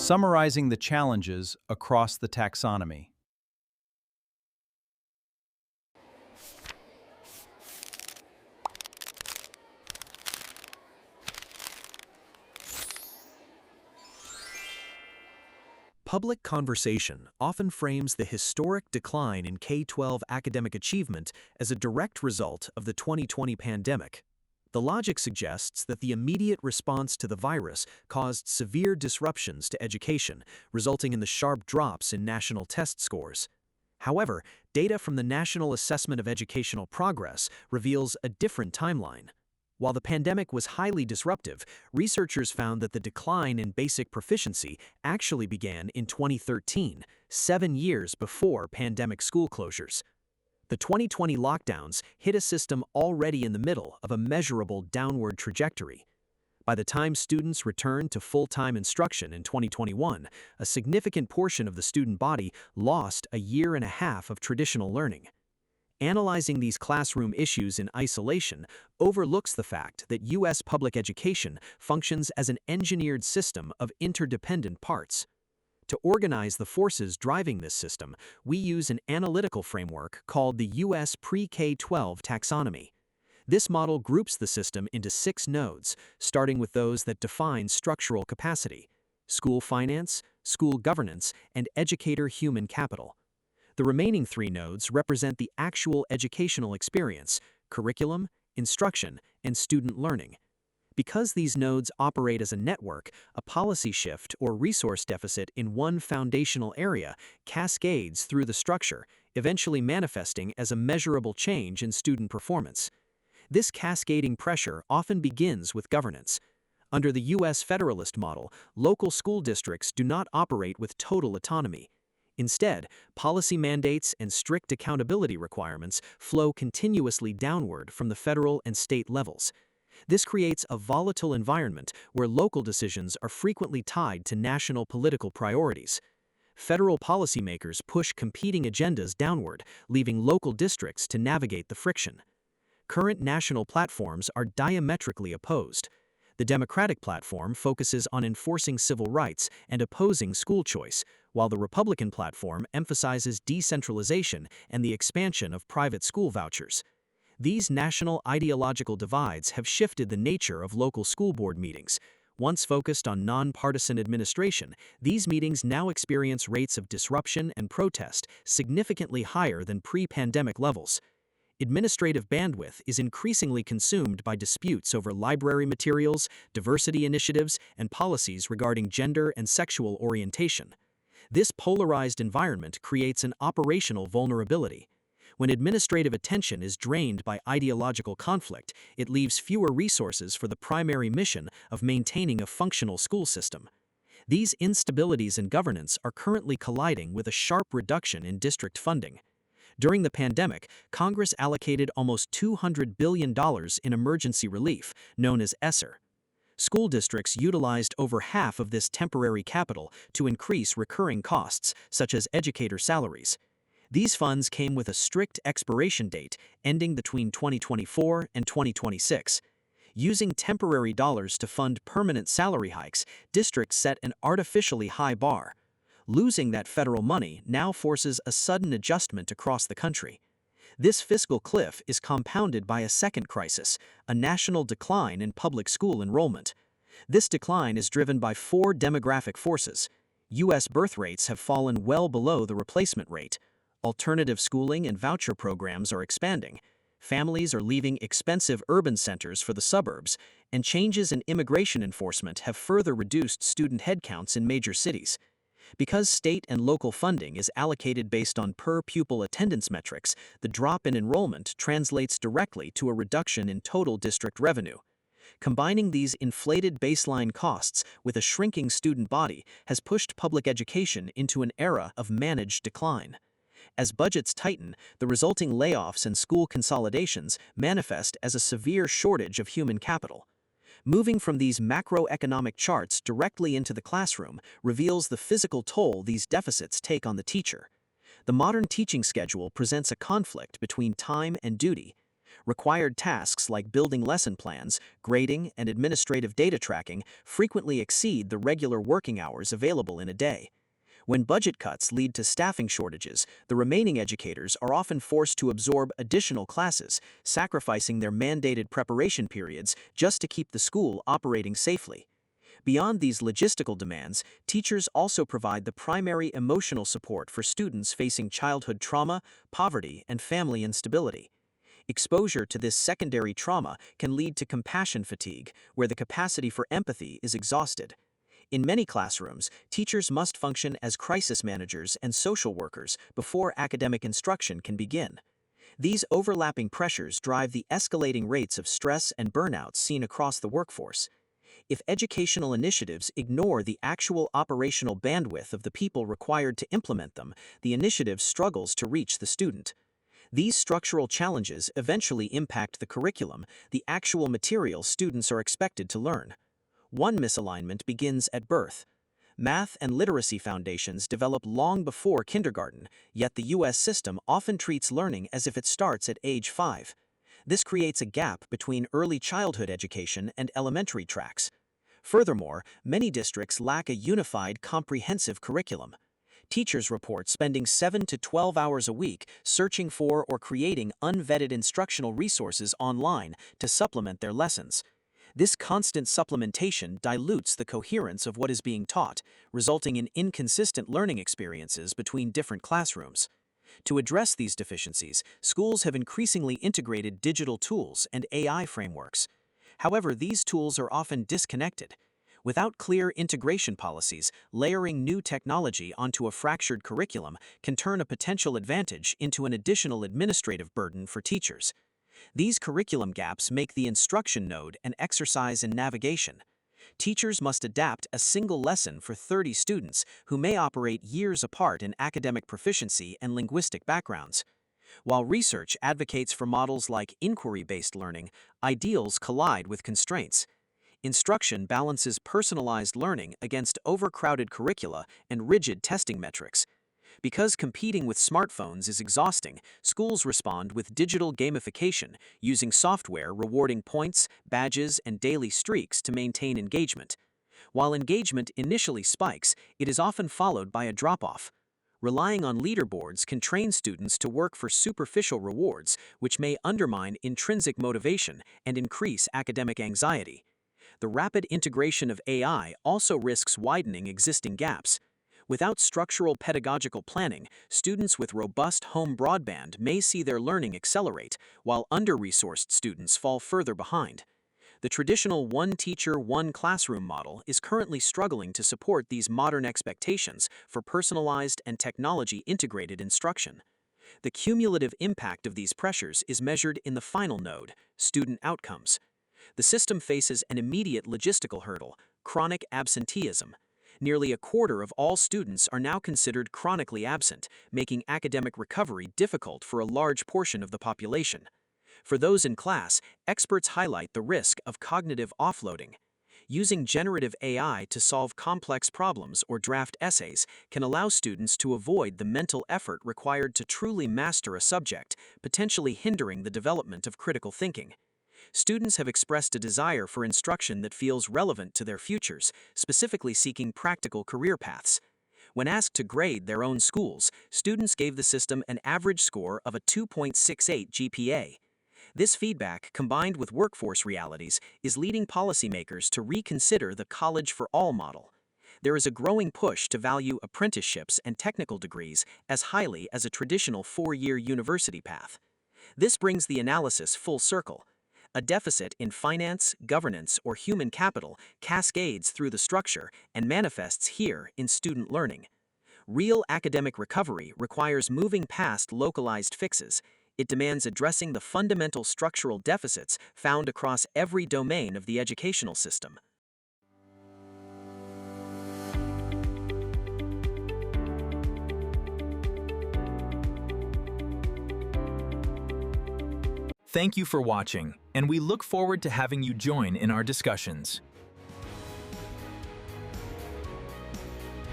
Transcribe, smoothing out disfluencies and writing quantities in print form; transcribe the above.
Summarizing the challenges across the taxonomy. Public conversation often frames the historic decline in K-12 academic achievement as a direct result of the 2020 pandemic. The logic suggests that the immediate response to the virus caused severe disruptions to education, resulting in the sharp drops in national test scores. However, data from the National Assessment of Educational Progress reveals a different timeline. While the pandemic was highly disruptive, researchers found that the decline in basic proficiency actually began in 2013, 7 years before pandemic school closures. The 2020 lockdowns hit a system already in the middle of a measurable downward trajectory. By the time students returned to full-time instruction in 2021, a significant portion of the student body lost a year and a half of traditional learning. Analyzing these classroom issues in isolation overlooks the fact that U.S. public education functions as an engineered system of interdependent parts. To organize the forces driving this system, we use an analytical framework called the U.S. PreK-12 taxonomy. This model groups the system into 6 nodes, starting with those that define structural capacity: school finance, school governance, and educator human capital. The remaining 3 nodes represent the actual educational experience: curriculum, instruction, and student learning. Because these nodes operate as a network, a policy shift or resource deficit in one foundational area cascades through the structure, eventually manifesting as a measurable change in student performance. This cascading pressure often begins with governance. Under the U.S. Federalist model, local school districts do not operate with total autonomy. Instead, policy mandates and strict accountability requirements flow continuously downward from the federal and state levels. This creates a volatile environment where local decisions are frequently tied to national political priorities. Federal policymakers push competing agendas downward, leaving local districts to navigate the friction. Current national platforms are diametrically opposed. The Democratic platform focuses on enforcing civil rights and opposing school choice, while the Republican platform emphasizes decentralization and the expansion of private school vouchers. These national ideological divides have shifted the nature of local school board meetings. Once focused on nonpartisan administration, these meetings now experience rates of disruption and protest significantly higher than pre-pandemic levels. Administrative bandwidth is increasingly consumed by disputes over library materials, diversity initiatives, and policies regarding gender and sexual orientation. This polarized environment creates an operational vulnerability. When administrative attention is drained by ideological conflict, it leaves fewer resources for the primary mission of maintaining a functional school system. These instabilities in governance are currently colliding with a sharp reduction in district funding. During the pandemic, Congress allocated almost $200 billion in emergency relief, known as ESSER. School districts utilized over half of this temporary capital to increase recurring costs, such as educator salaries. These funds came with a strict expiration date, ending between 2024 and 2026. Using temporary dollars to fund permanent salary hikes, districts set an artificially high bar. Losing that federal money now forces a sudden adjustment across the country. This fiscal cliff is compounded by a second crisis, a national decline in public school enrollment. This decline is driven by 4 demographic forces. U.S. birth rates have fallen well below the replacement rate. Alternative schooling and voucher programs are expanding. Families are leaving expensive urban centers for the suburbs, and changes in immigration enforcement have further reduced student headcounts in major cities. Because state and local funding is allocated based on per-pupil attendance metrics, the drop in enrollment translates directly to a reduction in total district revenue. Combining these inflated baseline costs with a shrinking student body has pushed public education into an era of managed decline. As budgets tighten, the resulting layoffs and school consolidations manifest as a severe shortage of human capital. Moving from these macroeconomic charts directly into the classroom reveals the physical toll these deficits take on the teacher. The modern teaching schedule presents a conflict between time and duty. Required tasks like building lesson plans, grading, and administrative data tracking frequently exceed the regular working hours available in a day. When budget cuts lead to staffing shortages, the remaining educators are often forced to absorb additional classes, sacrificing their mandated preparation periods just to keep the school operating safely. Beyond these logistical demands, teachers also provide the primary emotional support for students facing childhood trauma, poverty, and family instability. Exposure to this secondary trauma can lead to compassion fatigue, where the capacity for empathy is exhausted. In many classrooms, teachers must function as crisis managers and social workers before academic instruction can begin. These overlapping pressures drive the escalating rates of stress and burnout seen across the workforce. If educational initiatives ignore the actual operational bandwidth of the people required to implement them, the initiative struggles to reach the student. These structural challenges eventually impact the curriculum, the actual material students are expected to learn. One misalignment begins at birth. Math and literacy foundations develop long before kindergarten, yet the U.S. system often treats learning as if it starts at age 5. This creates a gap between early childhood education and elementary tracks. Furthermore, many districts lack a unified, comprehensive curriculum. Teachers report spending 7 to 12 hours a week searching for or creating unvetted instructional resources online to supplement their lessons. This constant supplementation dilutes the coherence of what is being taught, resulting in inconsistent learning experiences between different classrooms. To address these deficiencies, schools have increasingly integrated digital tools and AI frameworks. However, these tools are often disconnected. Without clear integration policies, layering new technology onto a fractured curriculum can turn a potential advantage into an additional administrative burden for teachers. These curriculum gaps make the instruction node an exercise in navigation. Teachers must adapt a single lesson for 30 students who may operate years apart in academic proficiency and linguistic backgrounds. While research advocates for models like inquiry-based learning, ideals collide with constraints. Instruction balances personalized learning against overcrowded curricula and rigid testing metrics. Because competing with smartphones is exhausting, schools respond with digital gamification, using software rewarding points, badges, and daily streaks to maintain engagement. While engagement initially spikes, it is often followed by a drop-off. Relying on leaderboards can train students to work for superficial rewards, which may undermine intrinsic motivation and increase academic anxiety. The rapid integration of AI also risks widening existing gaps. Without structural pedagogical planning, students with robust home broadband may see their learning accelerate, while under-resourced students fall further behind. The traditional one-teacher, one-classroom model is currently struggling to support these modern expectations for personalized and technology-integrated instruction. The cumulative impact of these pressures is measured in the final node, student outcomes. The system faces an immediate logistical hurdle: chronic absenteeism. Nearly a quarter of all students are now considered chronically absent, making academic recovery difficult for a large portion of the population. For those in class, experts highlight the risk of cognitive offloading. Using generative AI to solve complex problems or draft essays can allow students to avoid the mental effort required to truly master a subject, potentially hindering the development of critical thinking. Students have expressed a desire for instruction that feels relevant to their futures, specifically seeking practical career paths. When asked to grade their own schools, students gave the system an average score of a 2.68 GPA. This feedback, combined with workforce realities, is leading policymakers to reconsider the college for all model. There is a growing push to value apprenticeships and technical degrees as highly as a traditional 4-year university path. This brings the analysis full circle. A deficit in finance, governance, or human capital cascades through the structure and manifests here in student learning. Real academic recovery requires moving past localized fixes. It demands addressing the fundamental structural deficits found across every domain of the educational system. Thank you for watching, and we look forward to having you join in our discussions.